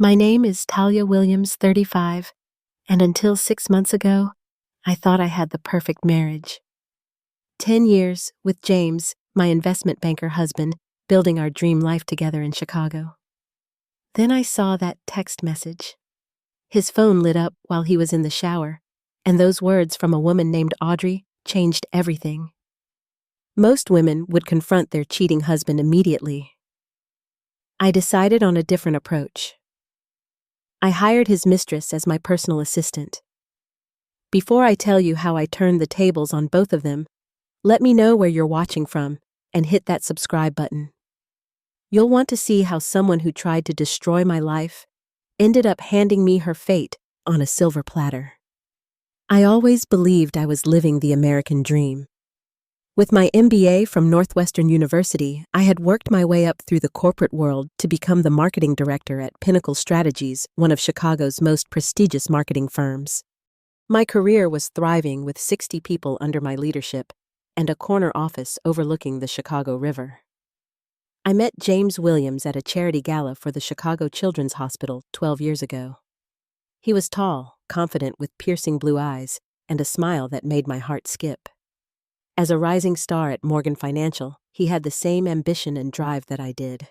My name is Talia Williams, 35, and until 6 months ago, I thought I had the perfect marriage. 10 years with James, my investment banker husband, building our dream life together in Chicago. Then I saw that text message. His phone lit up while he was in the shower, and those words from a woman named Audrey changed everything. Most women would confront their cheating husband immediately. I decided on a different approach. I hired his mistress as my personal assistant. Before I tell you how I turned the tables on both of them, let me know where you're watching from and hit that subscribe button. You'll want to see how someone who tried to destroy my life ended up handing me her fate on a silver platter. I always believed I was living the American dream. With my MBA from Northwestern University, I had worked my way up through the corporate world to become the marketing director at Pinnacle Strategies, one of Chicago's most prestigious marketing firms. My career was thriving with 60 people under my leadership and a corner office overlooking the Chicago River. I met James Williams at a charity gala for the Chicago Children's Hospital 12 years ago. He was tall, confident with piercing blue eyes and a smile that made my heart skip. As a rising star at Morgan Financial, he had the same ambition and drive that I did.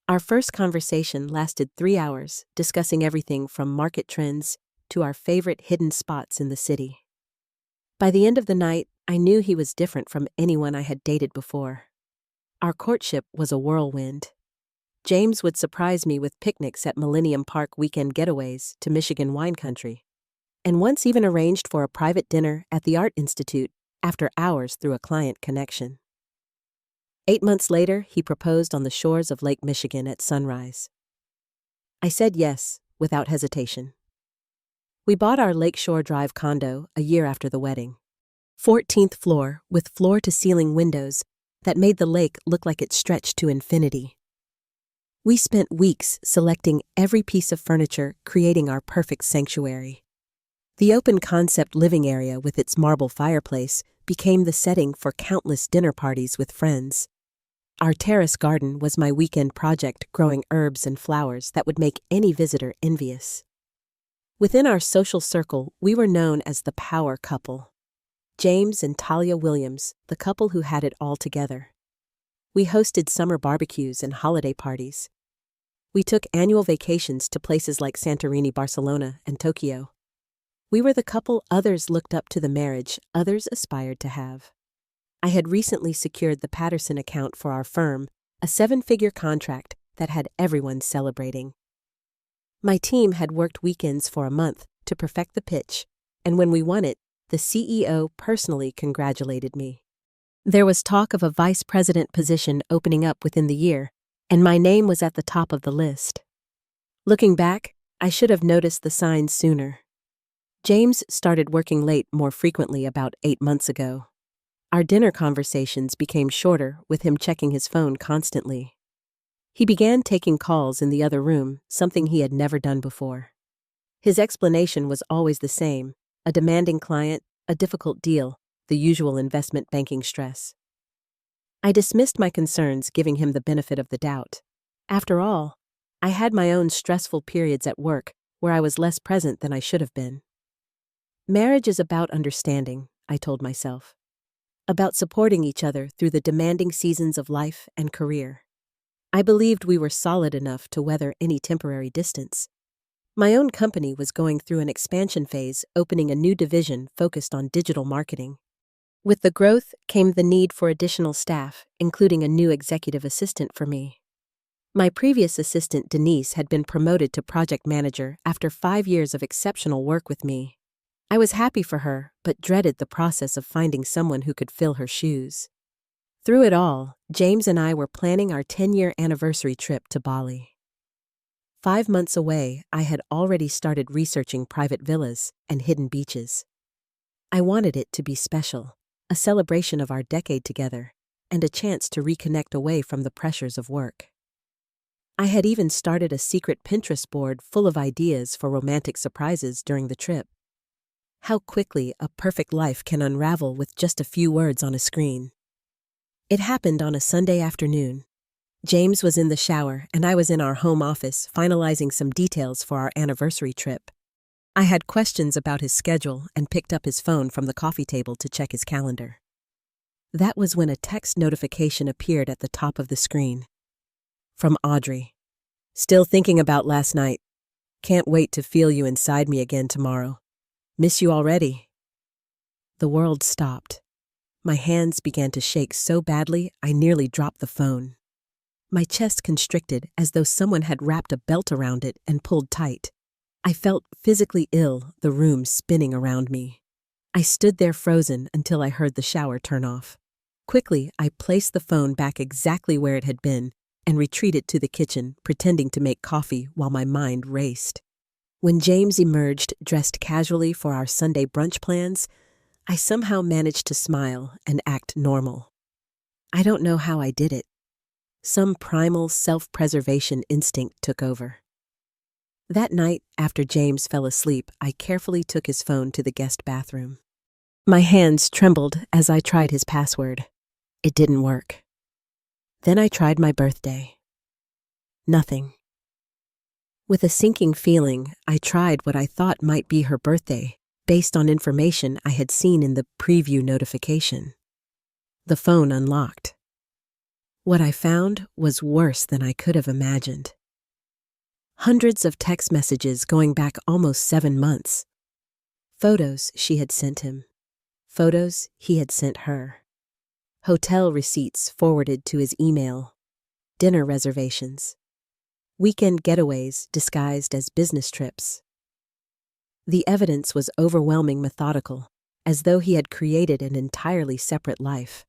Our first conversation lasted 3 hours, discussing everything from market trends to our favorite hidden spots in the city. By the end of the night, I knew he was different from anyone I had dated before. Our courtship was a whirlwind. James would surprise me with picnics at Millennium Park weekend getaways to Michigan wine country, and once even arranged for a private dinner at the Art Institute after hours through a client connection. 8 months later, he proposed on the shores of Lake Michigan at sunrise. I said yes, without hesitation. We bought our Lakeshore Drive condo a year after the wedding. 14th floor with floor-to-ceiling windows that made the lake look like it stretched to infinity. We spent weeks selecting every piece of furniture, creating our perfect sanctuary. The open-concept living area with its marble fireplace became the setting for countless dinner parties with friends. Our terrace garden was my weekend project, growing herbs and flowers that would make any visitor envious. Within our social circle, we were known as the power couple. James and Talia Williams, the couple who had it all together. We hosted summer barbecues and holiday parties. We took annual vacations to places like Santorini, Barcelona, and Tokyo. We were the couple others looked up to, the marriage others aspired to have. I had recently secured the Patterson account for our firm, a 7-figure contract that had everyone celebrating. My team had worked weekends for a month to perfect the pitch, and when we won it, the CEO personally congratulated me. There was talk of a vice president position opening up within the year, and my name was at the top of the list. Looking back, I should have noticed the signs sooner. James started working late more frequently about 8 months ago. Our dinner conversations became shorter, with him checking his phone constantly. He began taking calls in the other room, something he had never done before. His explanation was always the same: a demanding client, a difficult deal, the usual investment banking stress. I dismissed my concerns, giving him the benefit of the doubt. After all, I had my own stressful periods at work where I was less present than I should have been. Marriage is about understanding, I told myself. About supporting each other through the demanding seasons of life and career. I believed we were solid enough to weather any temporary distance. My own company was going through an expansion phase, opening a new division focused on digital marketing. With the growth came the need for additional staff, including a new executive assistant for me. My previous assistant, Denise, had been promoted to project manager after 5 years of exceptional work with me. I was happy for her, but dreaded the process of finding someone who could fill her shoes. Through it all, James and I were planning our 10-year anniversary trip to Bali. 5 months away, I had already started researching private villas and hidden beaches. I wanted it to be special, a celebration of our decade together, and a chance to reconnect away from the pressures of work. I had even started a secret Pinterest board full of ideas for romantic surprises during the trip. How quickly a perfect life can unravel with just a few words on a screen. It happened on a Sunday afternoon. James was in the shower, and I was in our home office finalizing some details for our anniversary trip. I had questions about his schedule and picked up his phone from the coffee table to check his calendar. That was when a text notification appeared at the top of the screen. From Audrey. Still thinking about last night. Can't wait to feel you inside me again tomorrow. Miss you already. The world stopped. My hands began to shake so badly I nearly dropped the phone. My chest constricted as though someone had wrapped a belt around it and pulled tight. I felt physically ill, the room spinning around me. I stood there frozen until I heard the shower turn off. Quickly, I placed the phone back exactly where it had been and retreated to the kitchen, pretending to make coffee while my mind raced. When James emerged, dressed casually for our Sunday brunch plans, I somehow managed to smile and act normal. I don't know how I did it. Some primal self-preservation instinct took over. That night, after James fell asleep, I carefully took his phone to the guest bathroom. My hands trembled as I tried his password. It didn't work. Then I tried my birthday. Nothing. With a sinking feeling, I tried what I thought might be her birthday, based on information I had seen in the preview notification. The phone unlocked. What I found was worse than I could have imagined. Hundreds of text messages going back almost 7 months. Photos she had sent him. Photos he had sent her. Hotel receipts forwarded to his email. Dinner reservations. Weekend getaways disguised as business trips. The evidence was overwhelming, methodical, as though he had created an entirely separate life.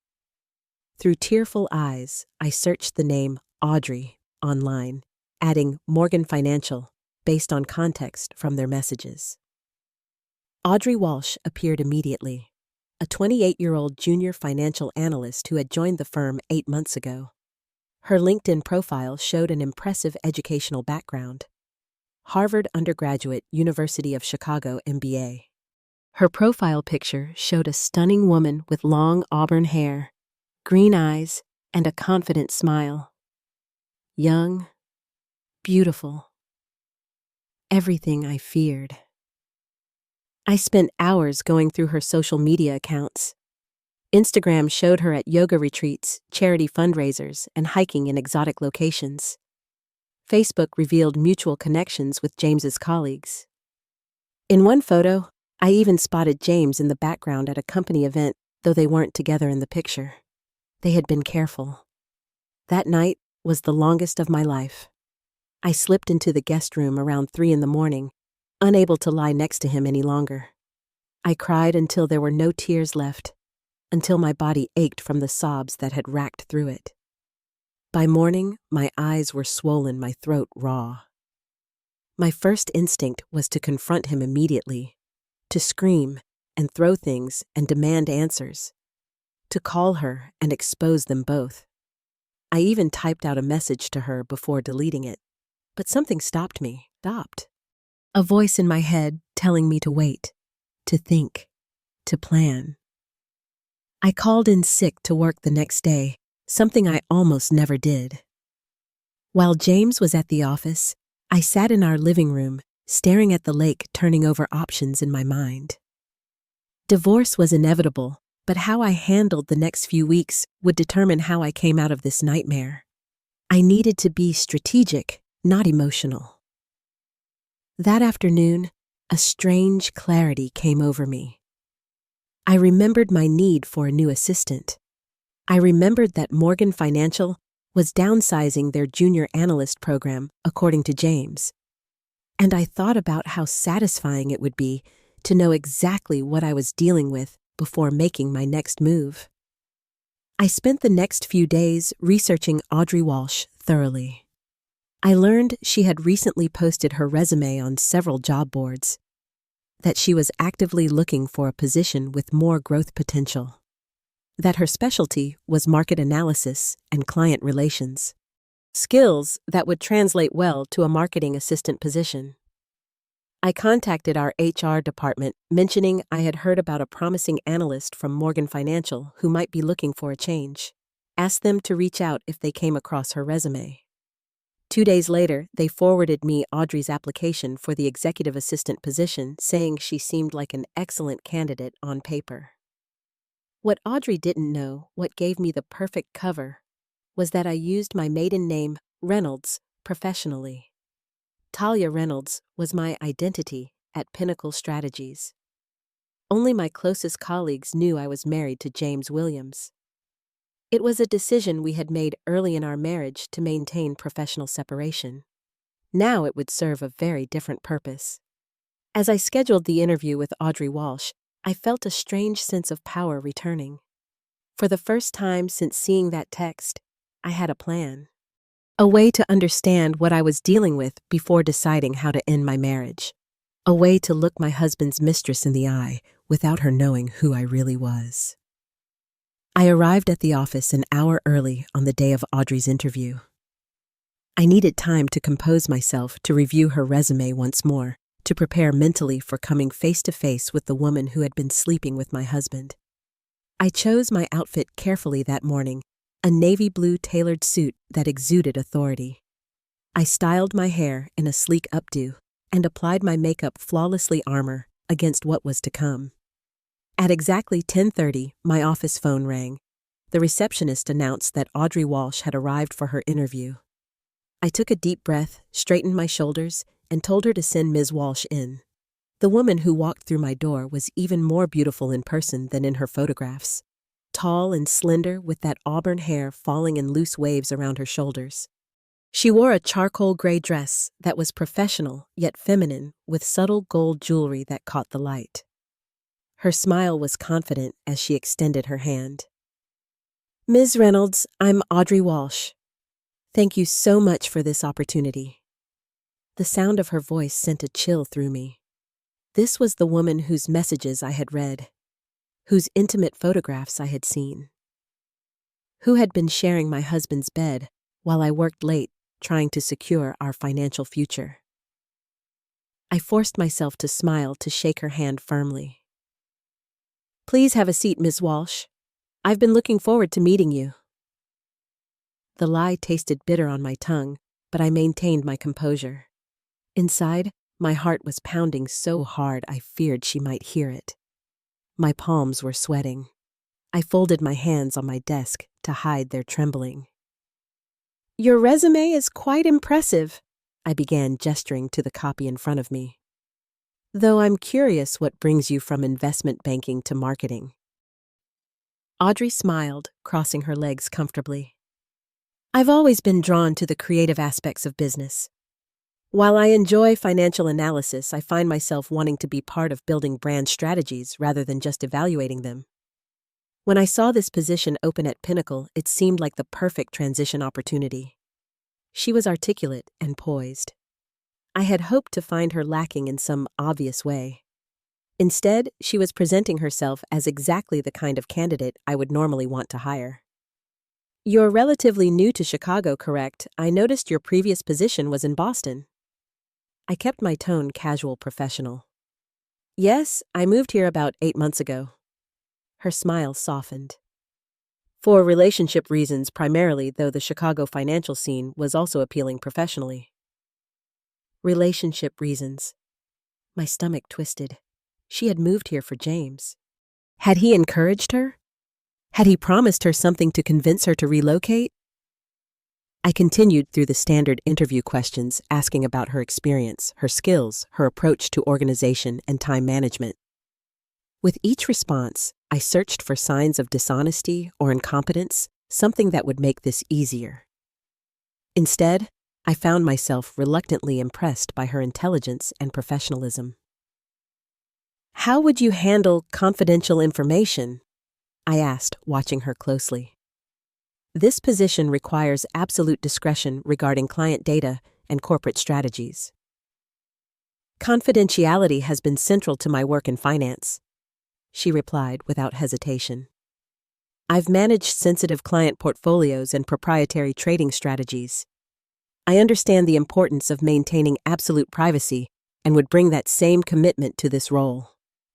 Through tearful eyes, I searched the name Audrey online, adding Morgan Financial based on context from their messages. Audrey Walsh appeared immediately, a 28-year-old junior financial analyst who had joined the firm 8 months ago. Her LinkedIn profile showed an impressive educational background. Harvard undergraduate, University of Chicago MBA. Her profile picture showed a stunning woman with long auburn hair, green eyes, and a confident smile. Young, beautiful. Everything I feared. I spent hours going through her social media accounts. Instagram showed her at yoga retreats, charity fundraisers, and hiking in exotic locations. Facebook revealed mutual connections with James's colleagues. In one photo, I even spotted James in the background at a company event, though they weren't together in the picture. They had been careful. That night was the longest of my life. I slipped into the guest room around 3 a.m, unable to lie next to him any longer. I cried until there were no tears left, until my body ached from the sobs that had racked through it. By morning, my eyes were swollen, my throat raw. My first instinct was to confront him immediately, to scream and throw things and demand answers, to call her and expose them both. I even typed out a message to her before deleting it, but something stopped me. A voice in my head telling me to wait, to think, to plan. I called in sick to work the next day, something I almost never did. While James was at the office, I sat in our living room, staring at the lake, turning over options in my mind. Divorce was inevitable, but how I handled the next few weeks would determine how I came out of this nightmare. I needed to be strategic, not emotional. That afternoon, a strange clarity came over me. I remembered my need for a new assistant. I remembered that Morgan Financial was downsizing their junior analyst program, according to James. And I thought about how satisfying it would be to know exactly what I was dealing with before making my next move. I spent the next few days researching Audrey Walsh thoroughly. I learned she had recently posted her resume on several job boards, that she was actively looking for a position with more growth potential, that her specialty was market analysis and client relations, skills that would translate well to a marketing assistant position. I contacted our HR department, mentioning I had heard about a promising analyst from Morgan Financial who might be looking for a change. asked them to reach out if they came across her resume. 2 days later, they forwarded me Audrey's application for the executive assistant position, saying she seemed like an excellent candidate on paper. What Audrey didn't know, what gave me the perfect cover, was that I used my maiden name, Reynolds, professionally. Talia Reynolds was my identity at Pinnacle Strategies. Only my closest colleagues knew I was married to James Williams. It was a decision we had made early in our marriage to maintain professional separation. Now it would serve a very different purpose. As I scheduled the interview with Audrey Walsh, I felt a strange sense of power returning. For the first time since seeing that text, I had a plan. A way to understand what I was dealing with before deciding how to end my marriage. A way to look my husband's mistress in the eye without her knowing who I really was. I arrived at the office an hour early on the day of Audrey's interview. I needed time to compose myself, to review her resume once more, to prepare mentally for coming face to face with the woman who had been sleeping with my husband. I chose my outfit carefully that morning, a navy blue tailored suit that exuded authority. I styled my hair in a sleek updo and applied my makeup flawlessly armor against what was to come. At exactly 10:30, my office phone rang. The receptionist announced that Audrey Walsh had arrived for her interview. I took a deep breath, straightened my shoulders, and told her to send Ms. Walsh in. The woman who walked through my door was even more beautiful in person than in her photographs. Tall and slender, with that auburn hair falling in loose waves around her shoulders. She wore a charcoal gray dress that was professional yet feminine, with subtle gold jewelry that caught the light. Her smile was confident as she extended her hand. "Ms. Reynolds, I'm Audrey Walsh. Thank you so much for this opportunity." The sound of her voice sent a chill through me. This was the woman whose messages I had read, whose intimate photographs I had seen, who had been sharing my husband's bed while I worked late trying to secure our financial future. I forced myself to smile, to shake her hand firmly. "Please have a seat, Ms. Walsh. I've been looking forward to meeting you." The lie tasted bitter on my tongue, but I maintained my composure. Inside, my heart was pounding so hard I feared she might hear it. My palms were sweating. I folded my hands on my desk to hide their trembling. "Your resume is quite impressive," I began, gesturing to the copy in front of me. "Though I'm curious what brings you from investment banking to marketing." Audrey smiled, crossing her legs comfortably. "I've always been drawn to the creative aspects of business. While I enjoy financial analysis, I find myself wanting to be part of building brand strategies rather than just evaluating them. When I saw this position open at Pinnacle, it seemed like the perfect transition opportunity." She was articulate and poised. I had hoped to find her lacking in some obvious way. Instead, she was presenting herself as exactly the kind of candidate I would normally want to hire. "You're relatively new to Chicago, correct? I noticed your previous position was in Boston." I kept my tone casual, professional. "Yes, I moved here about 8 months ago." Her smile softened. "For relationship reasons primarily, though the Chicago financial scene was also appealing professionally." Relationship reasons. My stomach twisted. She had moved here for James. Had he encouraged her? Had he promised her something to convince her to relocate? I continued through the standard interview questions, asking about her experience, her skills, her approach to organization and time management. With each response, I searched for signs of dishonesty or incompetence, something that would make this easier. Instead, I found myself reluctantly impressed by her intelligence and professionalism. "How would you handle confidential information?" I asked, watching her closely. "This position requires absolute discretion regarding client data and corporate strategies." "Confidentiality has been central to my work in finance," she replied without hesitation. "I've managed sensitive client portfolios and proprietary trading strategies. I understand the importance of maintaining absolute privacy and would bring that same commitment to this role."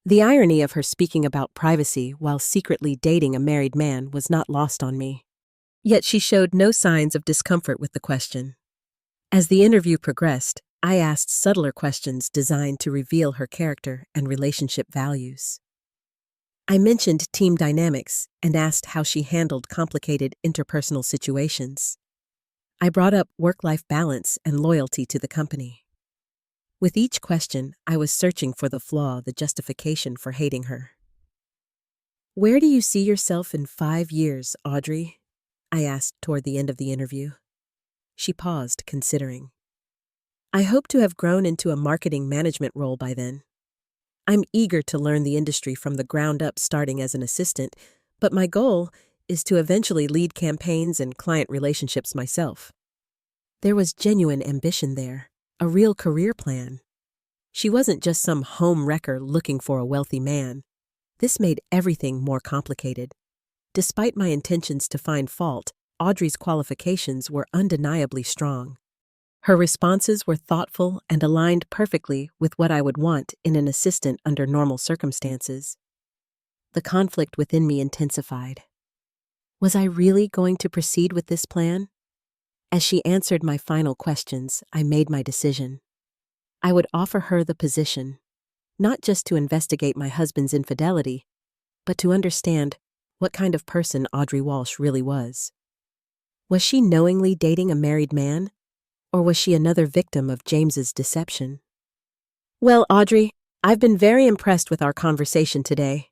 The irony of her speaking about privacy while secretly dating a married man was not lost on me. Yet she showed no signs of discomfort with the question. As the interview progressed, I asked subtler questions designed to reveal her character and relationship values. I mentioned team dynamics and asked how she handled complicated interpersonal situations. I brought up work-life balance and loyalty to the company. With each question, I was searching for the flaw, the justification for hating her. "Where do you see yourself in 5 years, Audrey?" I asked toward the end of the interview. She paused, considering. "I hope to have grown into a marketing management role by then. I'm eager to learn the industry from the ground up, starting as an assistant, but my goal is to eventually lead campaigns and client relationships myself." There was genuine ambition there, a real career plan. She wasn't just some home wrecker looking for a wealthy man. This made everything more complicated. Despite my intentions to find fault, Audrey's qualifications were undeniably strong. Her responses were thoughtful and aligned perfectly with what I would want in an assistant under normal circumstances. The conflict within me intensified. Was I really going to proceed with this plan? As she answered my final questions, I made my decision. I would offer her the position, not just to investigate my husband's infidelity, but to understand what kind of person Audrey Walsh really was. Was she knowingly dating a married man, or was she another victim of James's deception? "Well, Audrey, I've been very impressed with our conversation today,"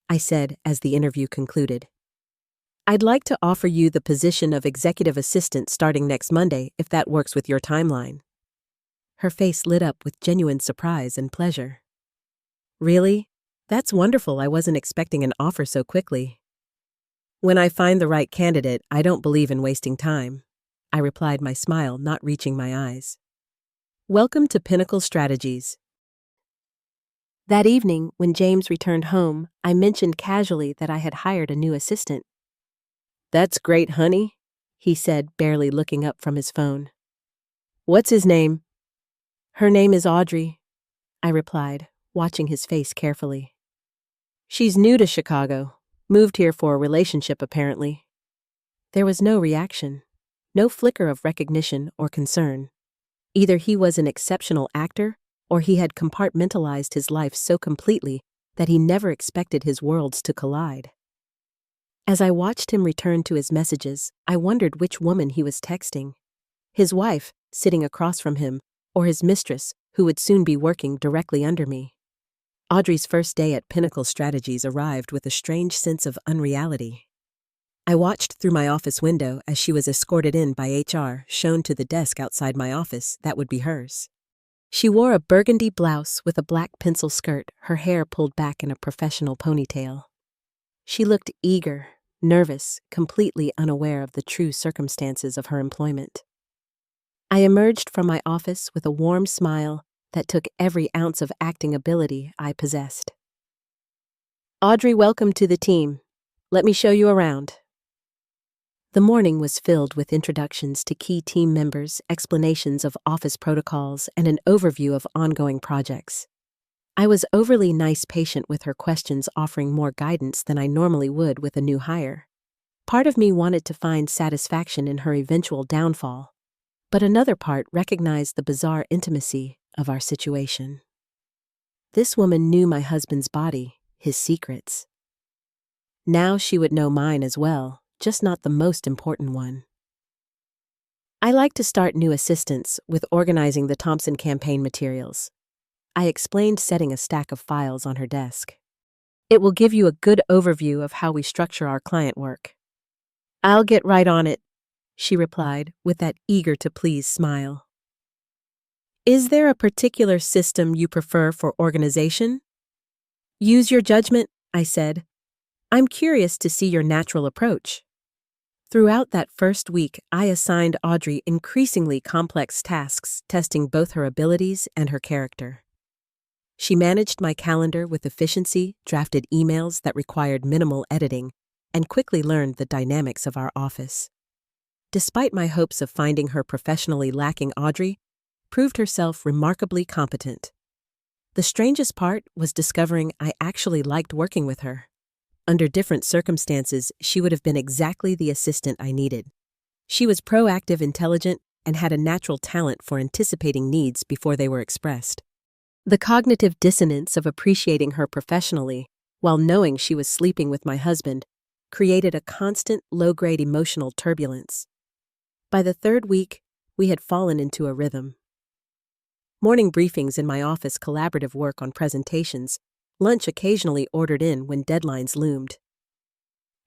I said as the interview concluded. "I'd like to offer you the position of executive assistant starting next Monday, if that works with your timeline." Her face lit up with genuine surprise and pleasure. "Really? That's wonderful. I wasn't expecting an offer so quickly." "When I find the right candidate, I don't believe in wasting time," I replied, my smile not reaching my eyes. "Welcome to Pinnacle Strategies." That evening, when James returned home, I mentioned casually that I had hired a new assistant. "That's great, honey," he said, barely looking up from his phone. "What's his name?" "Her name is Audrey," I replied, watching his face carefully. "She's new to Chicago, moved here for a relationship apparently." There was no reaction, no flicker of recognition or concern. Either he was an exceptional actor, or he had compartmentalized his life so completely that he never expected his worlds to collide. As I watched him return to his messages, I wondered which woman he was texting. His wife, sitting across from him, or his mistress, who would soon be working directly under me. Audrey's first day at Pinnacle Strategies arrived with a strange sense of unreality. I watched through my office window as she was escorted in by HR, shown to the desk outside my office that would be hers. She wore a burgundy blouse with a black pencil skirt, her hair pulled back in a professional ponytail. She looked eager, nervous, completely unaware of the true circumstances of her employment. I emerged from my office with a warm smile that took every ounce of acting ability I possessed. "Audrey, welcome to the team. Let me show you around." The morning was filled with introductions to key team members, explanations of office protocols, and an overview of ongoing projects. I was overly nice patient with her questions, offering more guidance than I normally would with a new hire. Part of me wanted to find satisfaction in her eventual downfall, but another part recognized the bizarre intimacy of our situation. This woman knew my husband's body, his secrets. Now she would know mine as well, just not the most important one. I like to start new assistants with organizing the Thompson campaign materials. I explained, setting a stack of files on her desk. "It will give you a good overview of how we structure our client work." "I'll get right on it," she replied with that eager-to-please smile. "Is there a particular system you prefer for organization?" "Use your judgment," I said. "I'm curious to see your natural approach." Throughout that first week, I assigned Audrey increasingly complex tasks, testing both her abilities and her character. She managed my calendar with efficiency, drafted emails that required minimal editing, and quickly learned the dynamics of our office. Despite my hopes of finding her professionally lacking, Audrey proved herself remarkably competent. The strangest part was discovering I actually liked working with her. Under different circumstances, she would have been exactly the assistant I needed. She was proactive, intelligent, and had a natural talent for anticipating needs before they were expressed. The cognitive dissonance of appreciating her professionally, while knowing she was sleeping with my husband, created a constant, low-grade emotional turbulence. By the third week, we had fallen into a rhythm. Morning briefings in my office, collaborative work on presentations, lunch occasionally ordered in when deadlines loomed.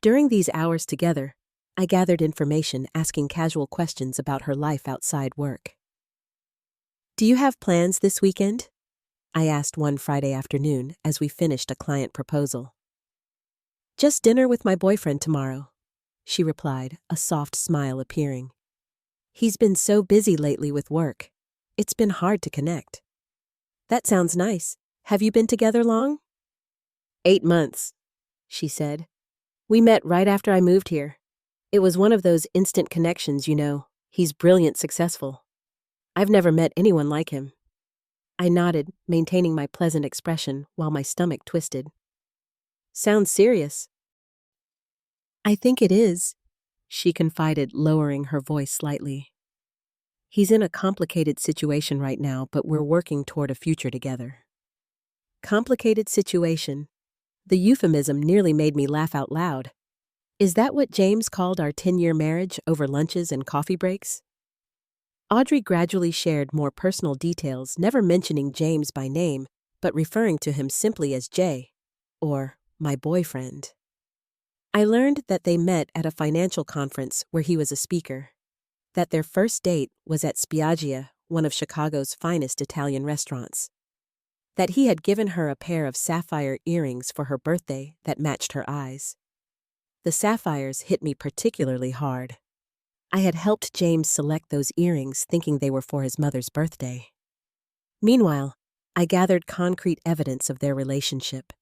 During these hours together, I gathered information, asking casual questions about her life outside work. "Do you have plans this weekend?" I asked one Friday afternoon as we finished a client proposal. "Just dinner with my boyfriend tomorrow," she replied, a soft smile appearing. "He's been so busy lately with work. It's been hard to connect." "That sounds nice. Have you been together long?" 8 months, she said. "We met right after I moved here. It was one of those instant connections, you know. He's brilliant, successful. I've never met anyone like him." I nodded, maintaining my pleasant expression while my stomach twisted. "Sounds serious." "I think it is," she confided, lowering her voice slightly. "He's in a complicated situation right now, but we're working toward a future together." Complicated situation. The euphemism nearly made me laugh out loud. Is that what James called our 10-year marriage over lunches and coffee breaks? Audrey gradually shared more personal details, never mentioning James by name, but referring to him simply as Jay, or my boyfriend. I learned that they met at a financial conference where he was a speaker, that their first date was at Spiaggia, one of Chicago's finest Italian restaurants, that he had given her a pair of sapphire earrings for her birthday that matched her eyes. The sapphires hit me particularly hard. I had helped James select those earrings thinking they were for his mother's birthday. Meanwhile, I gathered concrete evidence of their relationship.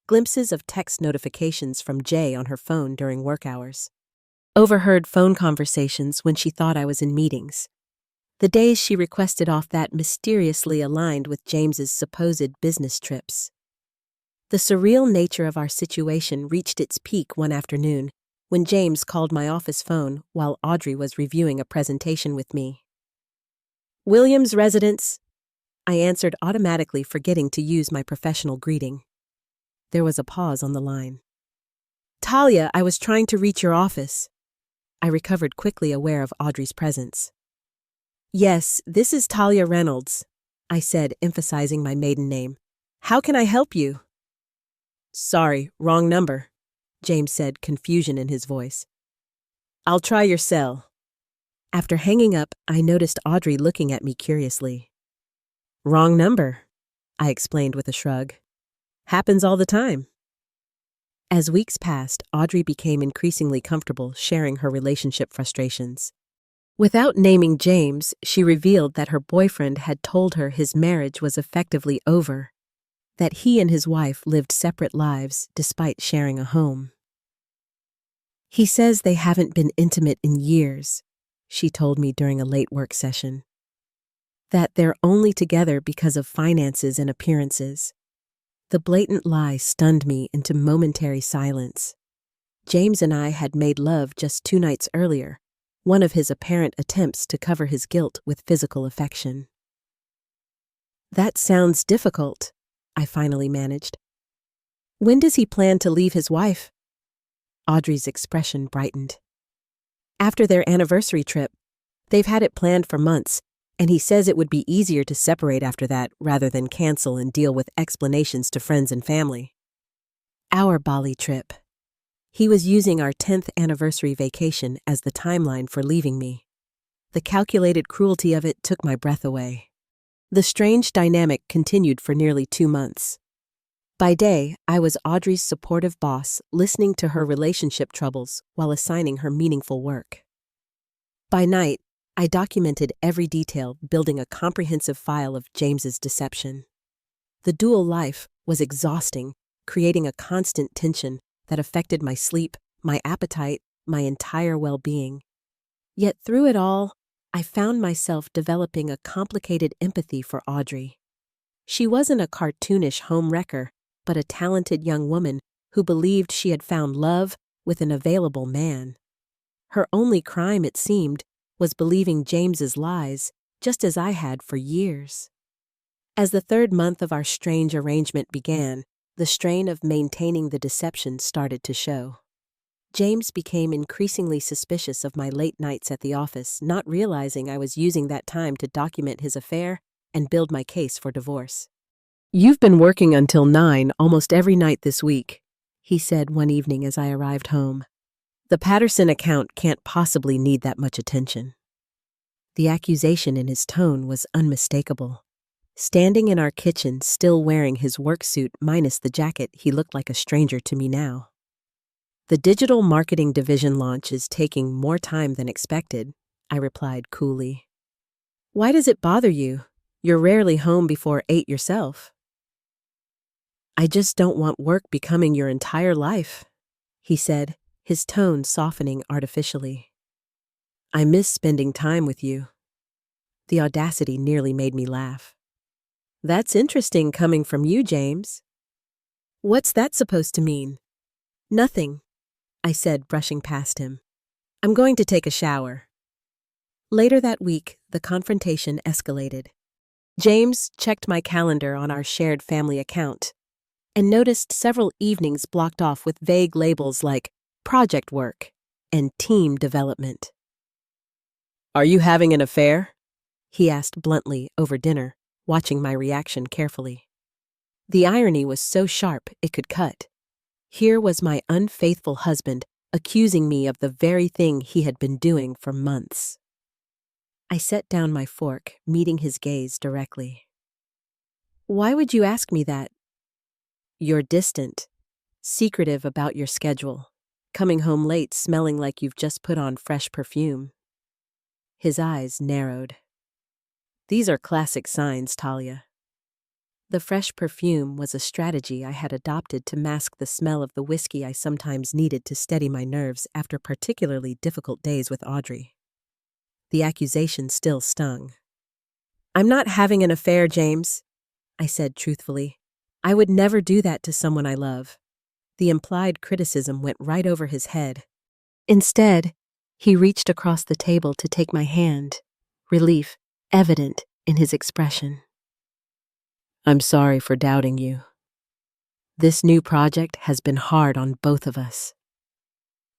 Glimpses of text notifications from Jay on her phone during work hours. Overheard phone conversations when she thought I was in meetings. The days she requested off that mysteriously aligned with James's supposed business trips. The surreal nature of our situation reached its peak one afternoon when James called my office phone while Audrey was reviewing a presentation with me. "Williams residence," I answered automatically, forgetting to use my professional greeting. There was a pause on the line. "Talia, I was trying to reach your office." I recovered quickly, aware of Audrey's presence. "Yes, this is Talia Reynolds," I said, emphasizing my maiden name. "How can I help you?" "Sorry, wrong number," James said, confusion in his voice. "I'll try your cell." After hanging up, I noticed Audrey looking at me curiously. "Wrong number," I explained with a shrug. "Happens all the time." As weeks passed, Audrey became increasingly comfortable sharing her relationship frustrations. Without naming James, she revealed that her boyfriend had told her his marriage was effectively over, that he and his wife lived separate lives despite sharing a home. "He says they haven't been intimate in years," she told me during a late work session. "That they're only together because of finances and appearances." The blatant lie stunned me into momentary silence. James and I had made love just 2 nights earlier, one of his apparent attempts to cover his guilt with physical affection. "That sounds difficult," I finally managed. "When does he plan to leave his wife?" Audrey's expression brightened. "After their anniversary trip. They've had it planned for months, and he says it would be easier to separate after that rather than cancel and deal with explanations to friends and family." Our Bali trip. He was using our 10th anniversary vacation as the timeline for leaving me. The calculated cruelty of it took my breath away. The strange dynamic continued for nearly 2 months. By day, I was Audrey's supportive boss, listening to her relationship troubles while assigning her meaningful work. By night, I documented every detail, building a comprehensive file of James's deception. The dual life was exhausting, creating a constant tension that affected my sleep, my appetite, my entire well-being. Yet through it all, I found myself developing a complicated empathy for Audrey. She wasn't a cartoonish home wrecker, but a talented young woman who believed she had found love with an available man. Her only crime, it seemed, was believing James's lies, just as I had for years. As the third month of our strange arrangement began, the strain of maintaining the deception started to show. James became increasingly suspicious of my late nights at the office, not realizing I was using that time to document his affair and build my case for divorce. "You've been working until 9 almost every night this week," he said one evening as I arrived home. "The Patterson account can't possibly need that much attention." The accusation in his tone was unmistakable. Standing in our kitchen, still wearing his work suit minus the jacket, he looked like a stranger to me now. "The digital marketing division launch is taking more time than expected," I replied coolly. "Why does it bother you? You're rarely home before 8 yourself." "I just don't want work becoming your entire life," he said, his tone softening artificially. "I miss spending time with you." The audacity nearly made me laugh. "That's interesting coming from you, James." "What's that supposed to mean?" "Nothing," I said, brushing past him. "I'm going to take a shower." Later that week, the confrontation escalated. James checked my calendar on our shared family account and noticed several evenings blocked off with vague labels like project work and team development. "Are you having an affair?" he asked bluntly over dinner, watching my reaction carefully. The irony was so sharp it could cut. Here was my unfaithful husband accusing me of the very thing he had been doing for months. I set down my fork, meeting his gaze directly. "Why would you ask me that?" "You're distant, secretive about your schedule, coming home late smelling like you've just put on fresh perfume." His eyes narrowed. "These are classic signs, Talia." The fresh perfume was a strategy I had adopted to mask the smell of the whiskey I sometimes needed to steady my nerves after particularly difficult days with Audrey. The accusation still stung. "I'm not having an affair, James," I said truthfully. "I would never do that to someone I love." The implied criticism went right over his head. Instead, he reached across the table to take my hand, relief evident in his expression. "I'm sorry for doubting you. This new project has been hard on both of us."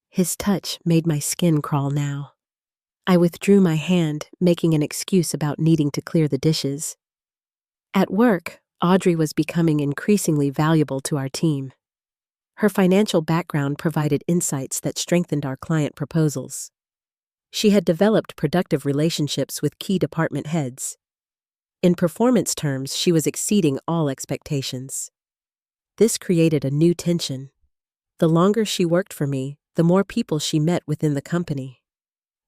His touch made my skin crawl now. I withdrew my hand, making an excuse about needing to clear the dishes. At work, Audrey was becoming increasingly valuable to our team. Her financial background provided insights that strengthened our client proposals. She had developed productive relationships with key department heads. In performance terms, she was exceeding all expectations. This created a new tension. The longer she worked for me, the more people she met within the company.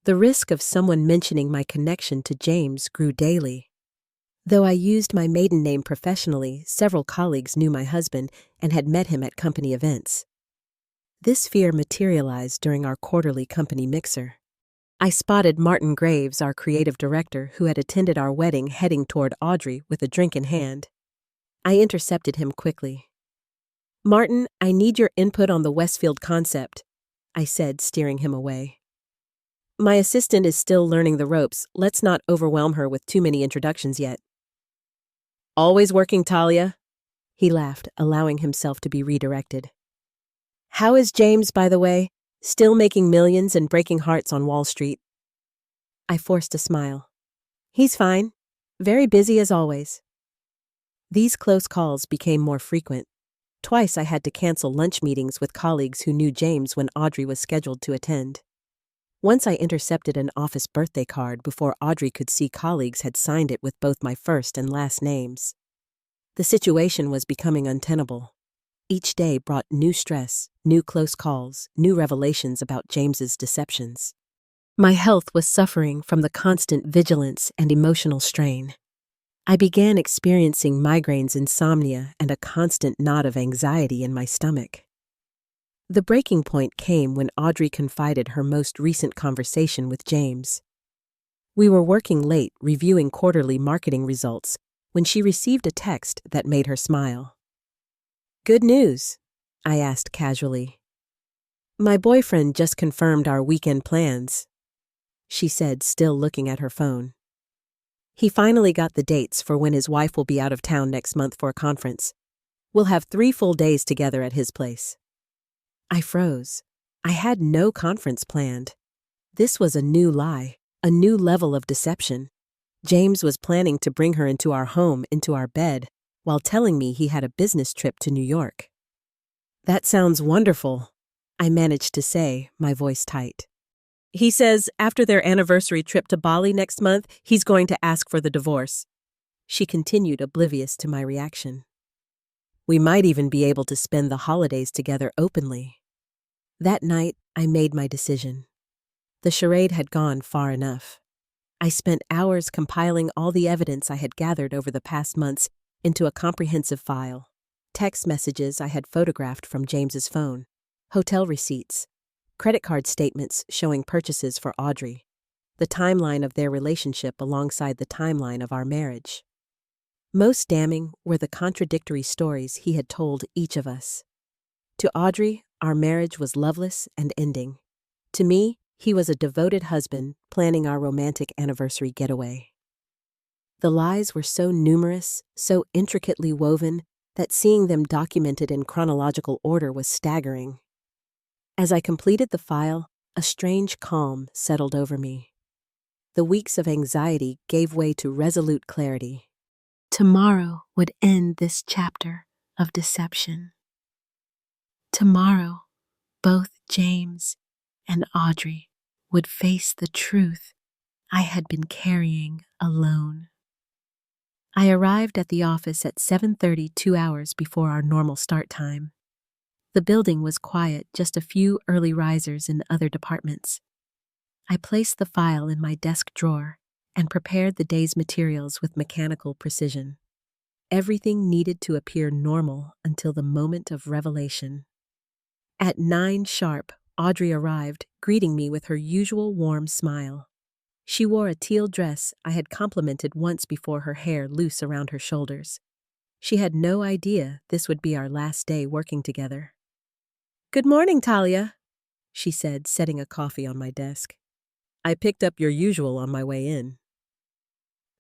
The risk of someone mentioning my connection to James grew daily. Though I used my maiden name professionally, several colleagues knew my husband and had met him at company events. This fear materialized during our quarterly company mixer. I spotted Martin Graves, our creative director, who had attended our wedding, heading toward Audrey with a drink in hand. I intercepted him quickly. "Martin, I need your input on the Westfield concept," I said, steering him away. "My assistant is still learning the ropes. Let's not overwhelm her with too many introductions yet." "Always working, Talia," he laughed, allowing himself to be redirected. "How is James, by the way? Still making millions and breaking hearts on Wall Street?" I forced a smile. "He's fine. Very busy as always." These close calls became more frequent. Twice I had to cancel lunch meetings with colleagues who knew James when Audrey was scheduled to attend. Once I intercepted an office birthday card before Audrey could see colleagues had signed it with both my first and last names. The situation was becoming untenable. Each day brought new stress, new close calls, new revelations about James's deceptions. My health was suffering from the constant vigilance and emotional strain. I began experiencing migraines, insomnia, and a constant knot of anxiety in my stomach. The breaking point came when Audrey confided her most recent conversation with James. We were working late, reviewing quarterly marketing results, when she received a text that made her smile. "Good news. I asked casually. My boyfriend just confirmed our weekend plans, she said, still looking at her phone. He finally got the dates for when his wife will be out of town next month for a conference. We'll have 3 full days together at his place. I froze. I had no conference planned. This was a new lie, a new level of deception. James was planning to bring her into our home, into our bed, while telling me he had a business trip to New York. That sounds wonderful, I managed to say, my voice tight. He says after their anniversary trip to Bali next month, he's going to ask for the divorce. She continued, oblivious to my reaction. We might even be able to spend the holidays together openly. That night, I made my decision. The charade had gone far enough. I spent hours compiling all the evidence I had gathered over the past months into a comprehensive file. Text messages I had photographed from James's phone, hotel receipts, credit card statements showing purchases for Audrey, the timeline of their relationship alongside the timeline of our marriage. Most damning were the contradictory stories he had told each of us. To Audrey, our marriage was loveless and ending. To me, he was a devoted husband planning our romantic anniversary getaway. The lies were so numerous, so intricately woven, that seeing them documented in chronological order was staggering. As I completed the file, a strange calm settled over me. The weeks of anxiety gave way to resolute clarity. Tomorrow would end this chapter of deception. Tomorrow, both James and Audrey would face the truth I had been carrying alone. I arrived at the office at 7:30, 2 hours before our normal start time. The building was quiet, just a few early risers in other departments. I placed the file in my desk drawer and prepared the day's materials with mechanical precision. Everything needed to appear normal until the moment of revelation. At 9 sharp, Audrey arrived, greeting me with her usual warm smile. She wore a teal dress I had complimented once before, her hair loose around her shoulders. She had no idea this would be our last day working together. Good morning, Talia, she said, setting a coffee on my desk. I picked up your usual on my way in.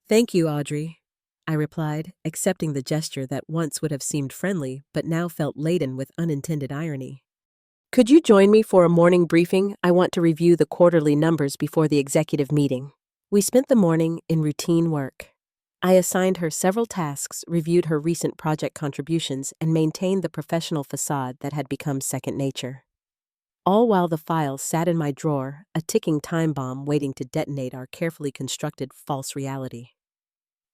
Thank you, Audrey, I replied, accepting the gesture that once would have seemed friendly but now felt laden with unintended irony. Could you join me for a morning briefing? I want to review the quarterly numbers before the executive meeting. We spent the morning in routine work. I assigned her several tasks, reviewed her recent project contributions, and maintained the professional facade that had become second nature. All while the file sat in my drawer, a ticking time bomb waiting to detonate our carefully constructed false reality.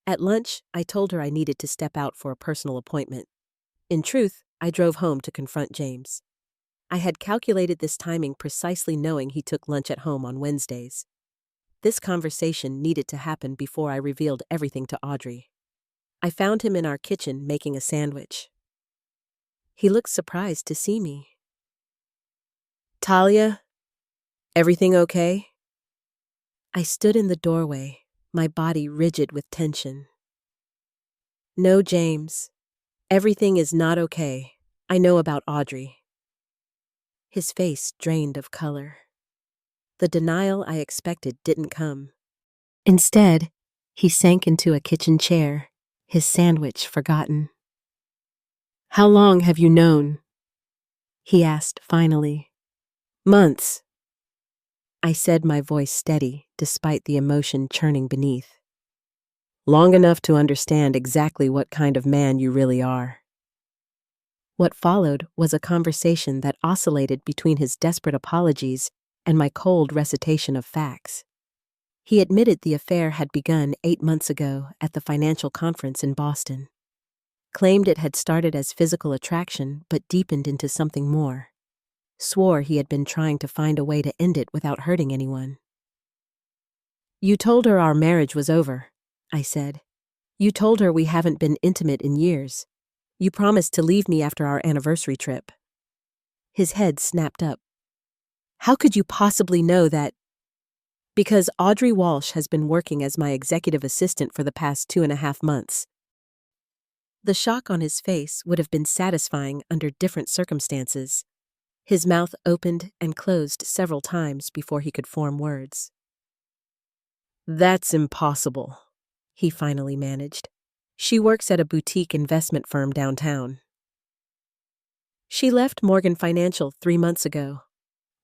At lunch, I told her I needed to step out for a personal appointment. In truth, I drove home to confront James. I had calculated this timing precisely, knowing he took lunch at home on Wednesdays. This conversation needed to happen before I revealed everything to Audrey. I found him in our kitchen making a sandwich. He looked surprised to see me. Talia, everything okay? I stood in the doorway, my body rigid with tension. No, James. Everything is not okay. I know about Audrey. His face drained of color. The denial I expected didn't come. Instead, he sank into a kitchen chair, his sandwich forgotten. How long have you known? He asked finally. Months. I said, my voice steady, despite the emotion churning beneath. Long enough to understand exactly what kind of man you really are. What followed was a conversation that oscillated between his desperate apologies and my cold recitation of facts. He admitted the affair had begun 8 months ago at the financial conference in Boston. Claimed it had started as physical attraction but deepened into something more. Swore he had been trying to find a way to end it without hurting anyone. You told her our marriage was over, I said. You told her we haven't been intimate in years. You promised to leave me after our anniversary trip. His head snapped up. How could you possibly know that? Because Audrey Walsh has been working as my executive assistant for the past 2.5 months. The shock on his face would have been satisfying under different circumstances. His mouth opened and closed several times before he could form words. "That's impossible," he finally managed. "She works at a boutique investment firm downtown." "She left Morgan Financial 3 months ago.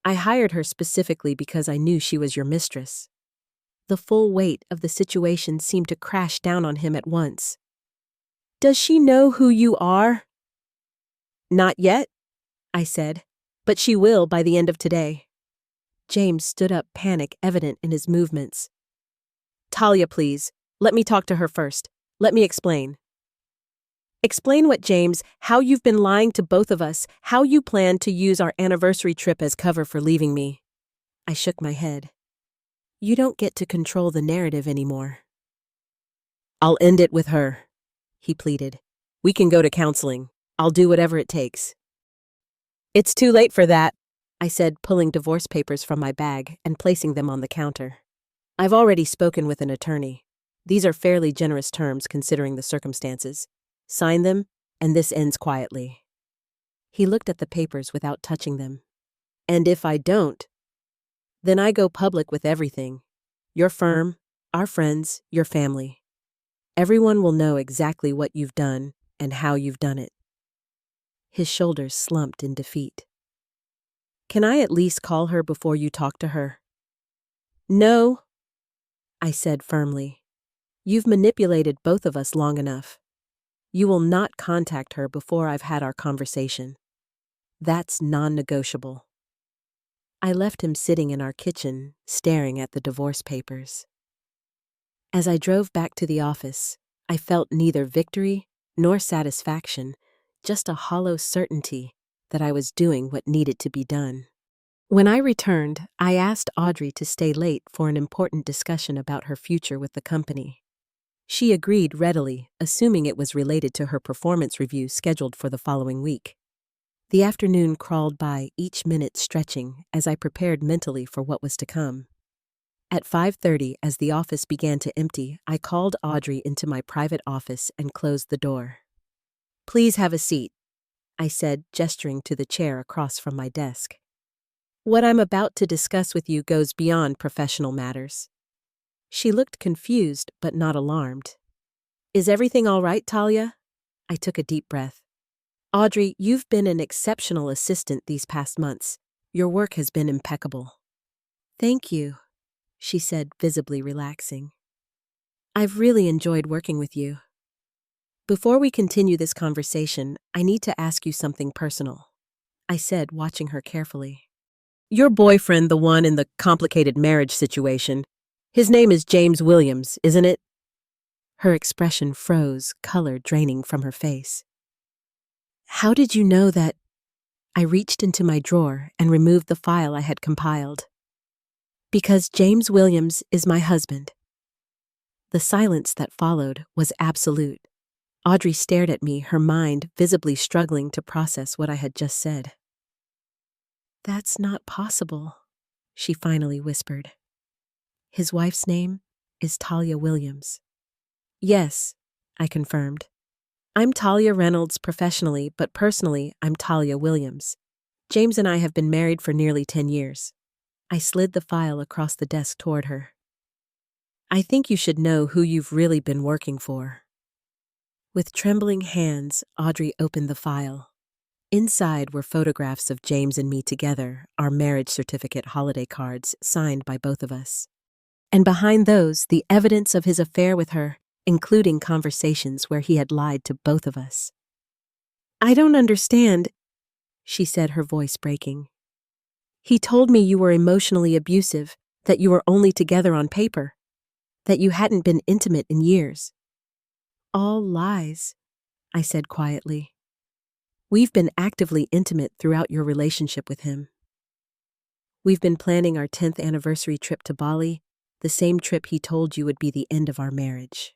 I hired her specifically because I knew she was your mistress." The full weight of the situation seemed to crash down on him at once. "Does she know who you are?" "Not yet," I said, "but she will by the end of today." James stood up, panic evident in his movements. "Talia, please. Let me talk to her first. Let me explain." "Explain what, James? How you've been lying to both of us, how you plan to use our anniversary trip as cover for leaving me." I shook my head. "You don't get to control the narrative anymore." "I'll end it with her," he pleaded. "We can go to counseling. I'll do whatever it takes." "It's too late for that," I said, pulling divorce papers from my bag and placing them on the counter. "I've already spoken with an attorney. These are fairly generous terms considering the circumstances. Sign them, and this ends quietly." He looked at the papers without touching them. "And if I don't, then I go public with everything. Your firm, our friends, your family. Everyone will know exactly what you've done and how you've done it." His shoulders slumped in defeat. "Can I at least call her before you talk to her?" "No," I said firmly. "You've manipulated both of us long enough. You will not contact her before I've had our conversation. That's non-negotiable." I left him sitting in our kitchen, staring at the divorce papers. As I drove back to the office, I felt neither victory nor satisfaction, just a hollow certainty that I was doing what needed to be done. When I returned, I asked Audrey to stay late for an important discussion about her future with the company. She agreed readily, assuming it was related to her performance review scheduled for the following week. The afternoon crawled by, each minute stretching, as I prepared mentally for what was to come. At 5:30, as the office began to empty, I called Audrey into my private office and closed the door. "Please have a seat," I said, gesturing to the chair across from my desk. "What I'm about to discuss with you goes beyond professional matters." She looked confused but not alarmed. "Is everything all right, Talia?" I took a deep breath. "Audrey, you've been an exceptional assistant these past months. Your work has been impeccable." "Thank you," she said, visibly relaxing. "I've really enjoyed working with you. Before we continue this conversation, I need to ask you something personal," I said, watching her carefully. "Your boyfriend, the one in the complicated marriage situation, his name is James Williams, isn't it?" Her expression froze, color draining from her face. "How did you know that?" I reached into my drawer and removed the file I had compiled. "Because James Williams is my husband." The silence that followed was absolute. Audrey stared at me, her mind visibly struggling to process what I had just said. "That's not possible," she finally whispered. "His wife's name is Talia Williams." "Yes," I confirmed. "I'm Talia Reynolds professionally, but personally, I'm Talia Williams. James and I have been married for nearly 10 years. I slid the file across the desk toward her. "I think you should know who you've really been working for." With trembling hands, Audrey opened the file. Inside were photographs of James and me together, our marriage certificate holiday cards signed by both of us. And behind those, the evidence of his affair with her, including conversations where he had lied to both of us. "I don't understand," she said, her voice breaking. "He told me you were emotionally abusive, that you were only together on paper, that you hadn't been intimate in years." "All lies," I said quietly. "We've been actively intimate throughout your relationship with him. We've been planning our 10th anniversary trip to Bali, the same trip he told you would be the end of our marriage."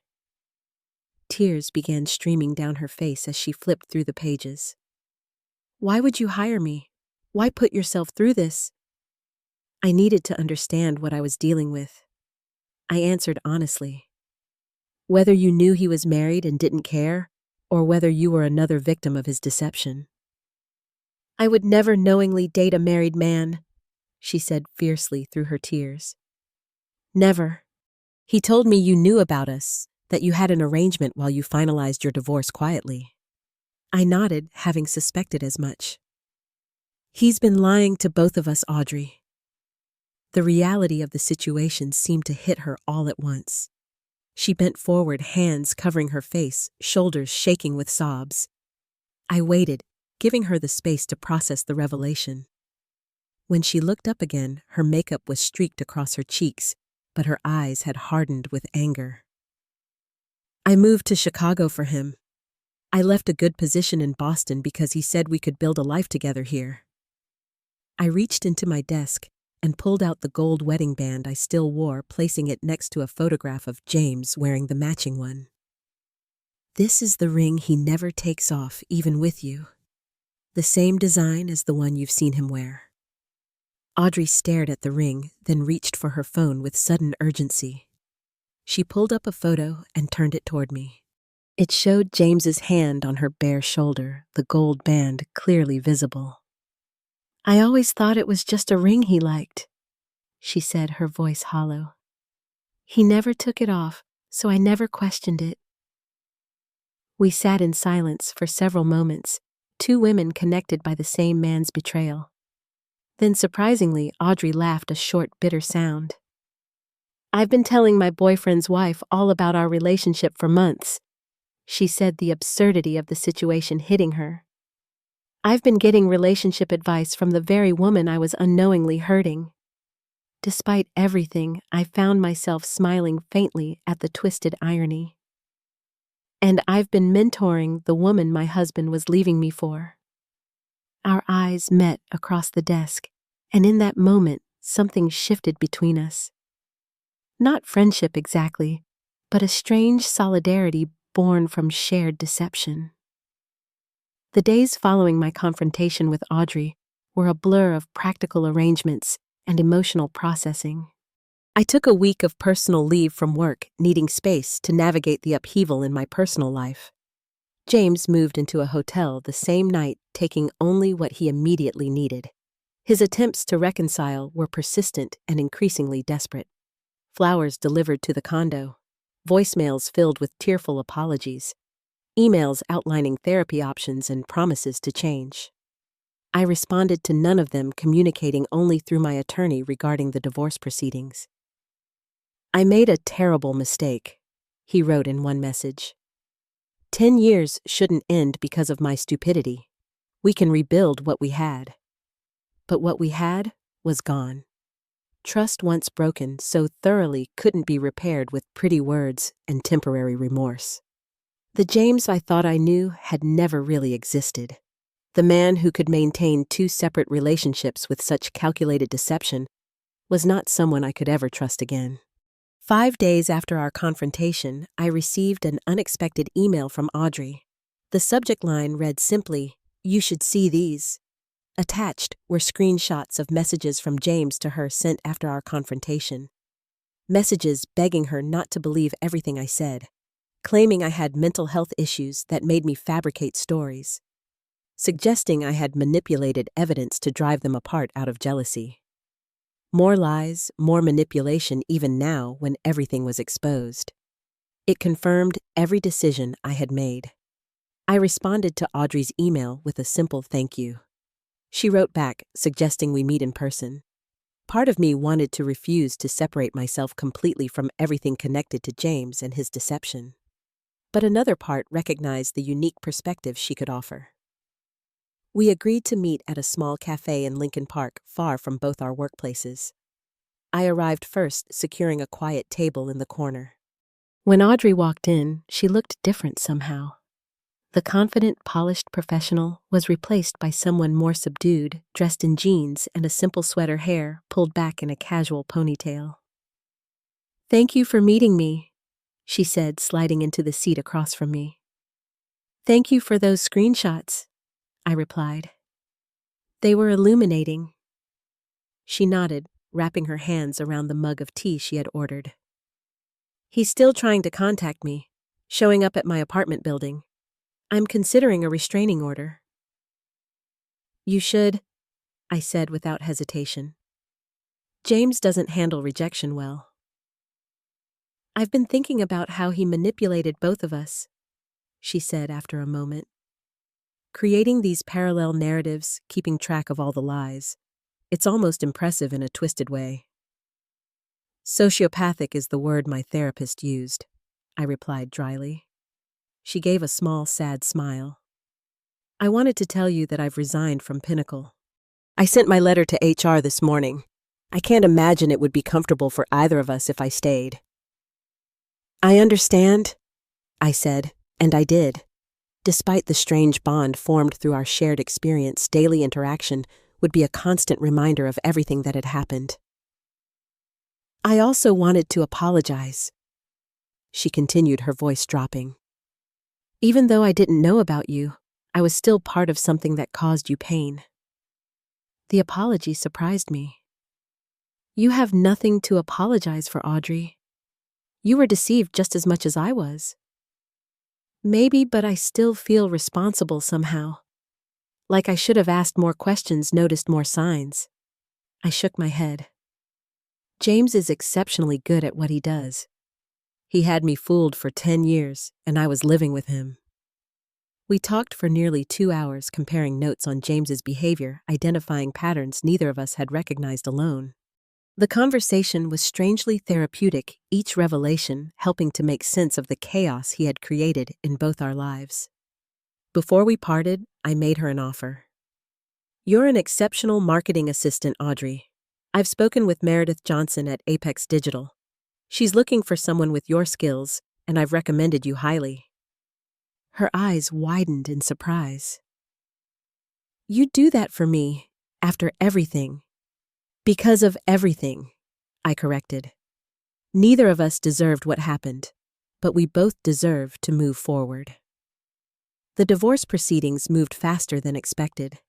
Tears began streaming down her face as she flipped through the pages. "Why would you hire me? Why put yourself through this?" I needed to understand what I was dealing with. I answered honestly. "Whether you knew he was married and didn't care, or whether you were another victim of his deception. I would never knowingly date a married man, she said fiercely through her tears. Never. He told me you knew about us, that you had an arrangement while you finalized your divorce quietly. I nodded, having suspected as much. He's been lying to both of us, Audrey. The reality of the situation seemed to hit her all at once. She bent forward, hands covering her face, shoulders shaking with sobs. I waited, giving her the space to process the revelation. When she looked up again, her makeup was streaked across her cheeks, but her eyes had hardened with anger. I moved to Chicago for him. I left a good position in Boston because he said we could build a life together here. I reached into my desk and pulled out the gold wedding band I still wore, placing it next to a photograph of James wearing the matching one. This is the ring he never takes off, even with you. The same design as the one you've seen him wear. Audrey stared at the ring, then reached for her phone with sudden urgency. She pulled up a photo and turned it toward me. It showed James's hand on her bare shoulder, the gold band clearly visible. I always thought it was just a ring he liked, she said, her voice hollow. He never took it off, so I never questioned it. We sat in silence for several moments, two women connected by the same man's betrayal. Then, surprisingly, Audrey laughed a short, bitter sound. I've been telling my boyfriend's wife all about our relationship for months, she said, the absurdity of the situation hitting her. I've been getting relationship advice from the very woman I was unknowingly hurting. Despite everything, I found myself smiling faintly at the twisted irony. And I've been mentoring the woman my husband was leaving me for. Our eyes met across the desk, and in that moment, something shifted between us. Not friendship exactly, but a strange solidarity born from shared deception. The days following my confrontation with Audrey were a blur of practical arrangements and emotional processing. I took a week of personal leave from work, needing space to navigate the upheaval in my personal life. James moved into a hotel the same night, taking only what he immediately needed. His attempts to reconcile were persistent and increasingly desperate. Flowers delivered to the condo, voicemails filled with tearful apologies, emails outlining therapy options and promises to change. I responded to none of them, communicating only through my attorney regarding the divorce proceedings. I made a terrible mistake, he wrote in one message. 10 years shouldn't end because of my stupidity. We can rebuild what we had. But what we had was gone. Trust once broken so thoroughly couldn't be repaired with pretty words and temporary remorse. The James I thought I knew had never really existed. The man who could maintain two separate relationships with such calculated deception was not someone I could ever trust again. 5 days after our confrontation, I received an unexpected email from Audrey. The subject line read simply, "You should see these." Attached were screenshots of messages from James to her sent after our confrontation. Messages begging her not to believe everything I said, claiming I had mental health issues that made me fabricate stories, suggesting I had manipulated evidence to drive them apart out of jealousy. More lies, more manipulation even now when everything was exposed. It confirmed every decision I had made. I responded to Audrey's email with a simple thank you. She wrote back, suggesting we meet in person. Part of me wanted to refuse to separate myself completely from everything connected to James and his deception. But another part recognized the unique perspective she could offer. We agreed to meet at a small cafe in Lincoln Park, far from both our workplaces. I arrived first, securing a quiet table in the corner. When Audrey walked in, she looked different somehow. The confident, polished professional was replaced by someone more subdued, dressed in jeans and a simple sweater, hair pulled back in a casual ponytail. "Thank you for meeting me," she said, sliding into the seat across from me. "Thank you for those screenshots," I replied. "They were illuminating." She nodded, wrapping her hands around the mug of tea she had ordered. "He's still trying to contact me, showing up at my apartment building. I'm considering a restraining order. You should, I said without hesitation. James doesn't handle rejection well. I've been thinking about how he manipulated both of us, she said after a moment. Creating these parallel narratives, keeping track of all the lies. It's almost impressive in a twisted way. Sociopathic is the word my therapist used, I replied dryly. She gave a small, sad smile. I wanted to tell you that I've resigned from Pinnacle. I sent my letter to HR this morning. I can't imagine it would be comfortable for either of us if I stayed. I understand, I said, and I did. Despite the strange bond formed through our shared experience, daily interaction would be a constant reminder of everything that had happened. I also wanted to apologize, she continued, her voice dropping. Even though I didn't know about you, I was still part of something that caused you pain. The apology surprised me. You have nothing to apologize for, Audrey. You were deceived just as much as I was. Maybe, but I still feel responsible somehow. Like I should have asked more questions, noticed more signs. I shook my head. James is exceptionally good at what he does. He had me fooled for 10 years, and I was living with him. We talked for nearly 2 hours, comparing notes on James's behavior, identifying patterns neither of us had recognized alone. The conversation was strangely therapeutic, each revelation helping to make sense of the chaos he had created in both our lives. Before we parted, I made her an offer. You're an exceptional marketing assistant, Audrey. I've spoken with Meredith Johnson at Apex Digital. She's looking for someone with your skills, and I've recommended you highly. Her eyes widened in surprise. You'd do that for me, after everything. Because of everything, I corrected. Neither of us deserved what happened, but we both deserve to move forward. The divorce proceedings moved faster than expected.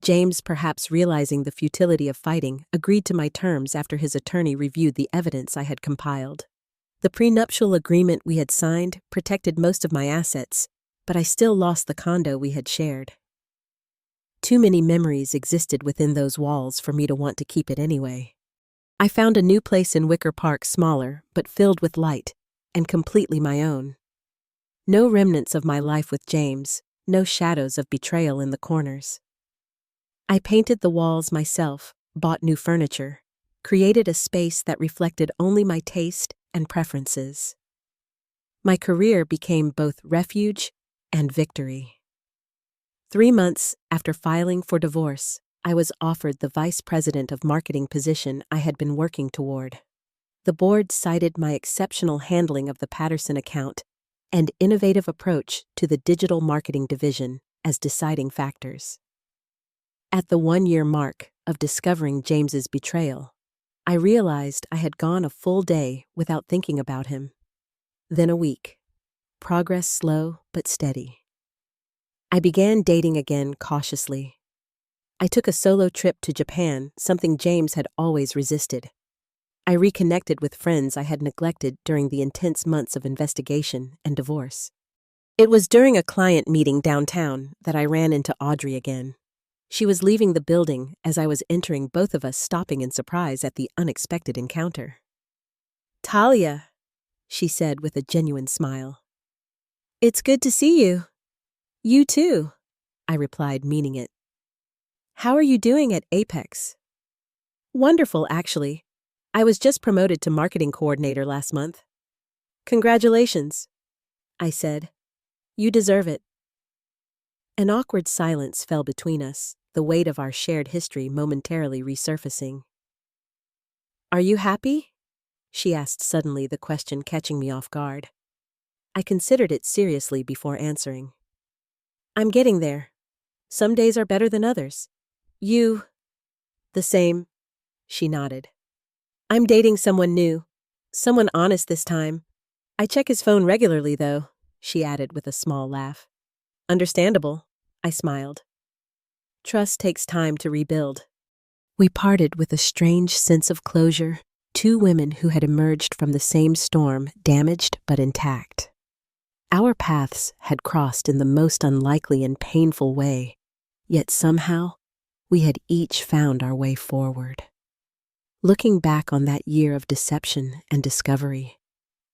James, perhaps realizing the futility of fighting, agreed to my terms after his attorney reviewed the evidence I had compiled. The prenuptial agreement we had signed protected most of my assets, but I still lost the condo we had shared. Too many memories existed within those walls for me to want to keep it anyway. I found a new place in Wicker Park, smaller, but filled with light, and completely my own. No remnants of my life with James, no shadows of betrayal in the corners. I painted the walls myself, bought new furniture, created a space that reflected only my taste and preferences. My career became both refuge and victory. 3 months after filing for divorce, I was offered the vice president of marketing position I had been working toward. The board cited my exceptional handling of the Patterson account and innovative approach to the digital marketing division as deciding factors. At the 1-year mark of discovering James's betrayal, I realized I had gone a full day without thinking about him. Then a week. Progress slow but steady. I began dating again cautiously. I took a solo trip to Japan, something James had always resisted. I reconnected with friends I had neglected during the intense months of investigation and divorce. It was during a client meeting downtown that I ran into Audrey again. She was leaving the building as I was entering, both of us stopping in surprise at the unexpected encounter. "Talia," she said with a genuine smile. "It's good to see you." "You too," I replied, meaning it. "How are you doing at Apex?" "Wonderful, actually. I was just promoted to marketing coordinator last month." "Congratulations," I said. "You deserve it." An awkward silence fell between us, the weight of our shared history momentarily resurfacing. "Are you happy?" she asked suddenly, the question catching me off guard. I considered it seriously before answering. "I'm getting there. Some days are better than others." "You?" "The same," she nodded. "I'm dating someone new. Someone honest this time. I check his phone regularly, though," she added with a small laugh. "Understandable," I smiled. Trust takes time to rebuild. We parted with a strange sense of closure, two women who had emerged from the same storm, damaged but intact. Our Our paths had crossed in the most unlikely and painful way, yet somehow we had each found our way forward. Looking back on that year of deception and discovery,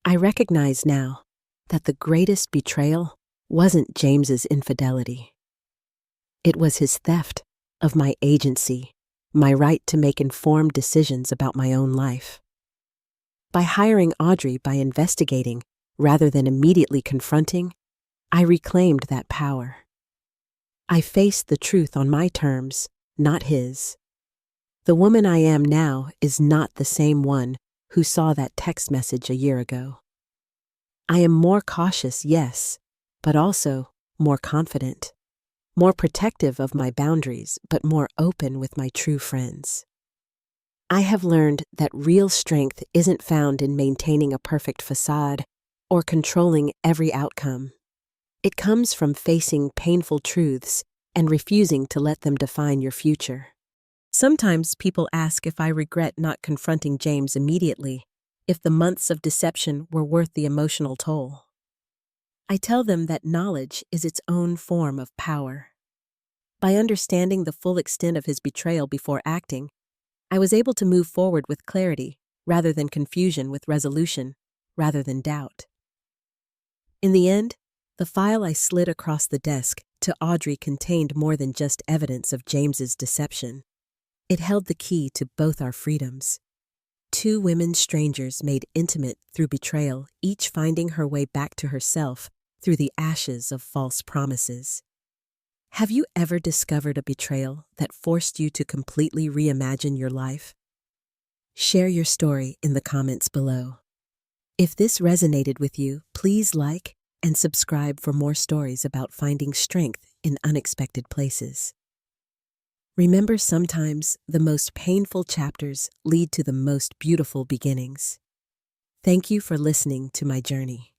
I recognize now that the greatest betrayal wasn't James's infidelity. It was his theft of my agency, my right to make informed decisions about my own life. By hiring Audrey, by investigating, rather than immediately confronting, I reclaimed that power. I faced the truth on my terms, not his. The woman I am now is not the same one who saw that text message a year ago. I am more cautious, yes, but also more confident, more protective of my boundaries, but more open with my true friends. I have learned that real strength isn't found in maintaining a perfect facade or controlling every outcome. It comes from facing painful truths and refusing to let them define your future. Sometimes people ask if I regret not confronting James immediately, if the months of deception were worth the emotional toll. I tell them that knowledge is its own form of power. By understanding the full extent of his betrayal before acting, I was able to move forward with clarity rather than confusion, with resolution rather than doubt. In the end, the file I slid across the desk to Audrey contained more than just evidence of James's deception. It held the key to both our freedoms. Two women strangers made intimate through betrayal, each finding her way back to herself through the ashes of false promises. Have you ever discovered a betrayal that forced you to completely reimagine your life? Share your story in the comments below. If this resonated with you, please like and subscribe for more stories about finding strength in unexpected places. Remember, sometimes the most painful chapters lead to the most beautiful beginnings. Thank you for listening to my journey.